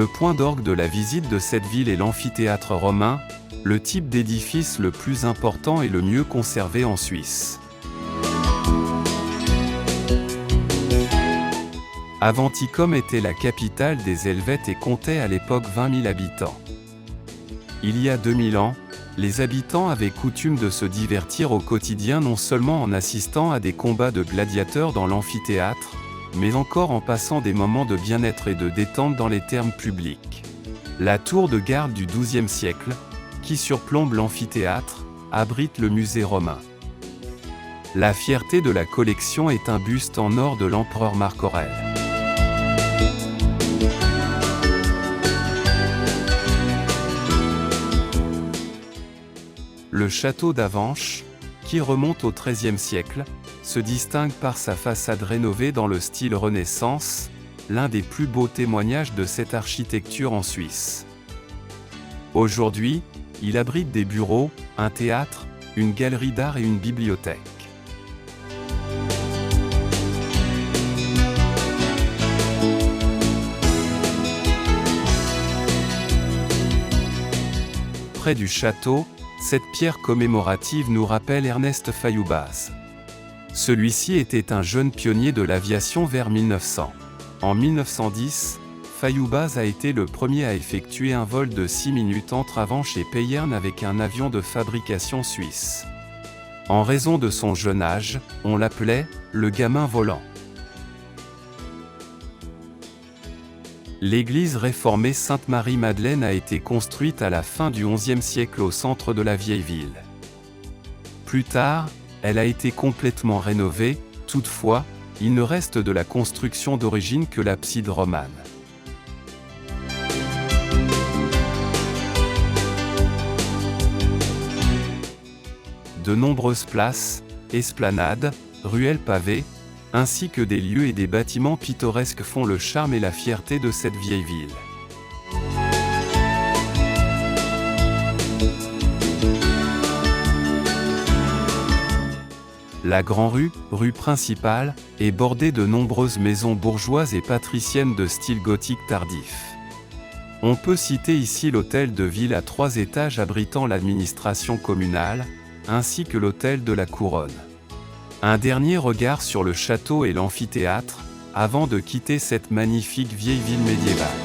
Le point d'orgue de la visite de cette ville est l'amphithéâtre romain, le type d'édifice le plus important et le mieux conservé en Suisse. Aventicum était la capitale des Helvètes et comptait à l'époque 20 000 habitants. Il y a 2000 ans, les habitants avaient coutume de se divertir au quotidien non seulement en assistant à des combats de gladiateurs dans l'amphithéâtre, mais encore en passant des moments de bien-être et de détente dans les thermes publics. La tour de garde du XIIe siècle, qui surplombe l'amphithéâtre, abrite le musée romain. La fierté de la collection est un buste en or de l'empereur Marc Aurèle. Le château d'Avenches, qui remonte au XIIIe siècle, se distingue par sa façade rénovée dans le style Renaissance, l'un des plus beaux témoignages de cette architecture en Suisse. Aujourd'hui, il abrite des bureaux, un théâtre, une galerie d'art et une bibliothèque. Près du château, cette pierre commémorative nous rappelle Ernest Fayloubaz. Celui-ci était un jeune pionnier de l'aviation vers 1900. En 1910, Fayloubaz a été le premier à effectuer un vol de 6 minutes entre Avenches et Payerne avec un avion de fabrication suisse. En raison de son jeune âge, on l'appelait « le gamin volant ». L'église réformée Sainte-Marie-Madeleine a été construite à la fin du XIe siècle au centre de la vieille ville. Plus tard, elle a été complètement rénovée, toutefois, il ne reste de la construction d'origine que l'abside romane. De nombreuses places, esplanades, ruelles pavées, ainsi que des lieux et des bâtiments pittoresques font le charme et la fierté de cette vieille ville. La Grand-Rue, rue principale, est bordée de nombreuses maisons bourgeoises et patriciennes de style gothique tardif. On peut citer ici l'hôtel de ville à 3 étages abritant l'administration communale, ainsi que l'hôtel de la Couronne. Un dernier regard sur le château et l'amphithéâtre, avant de quitter cette magnifique vieille ville médiévale.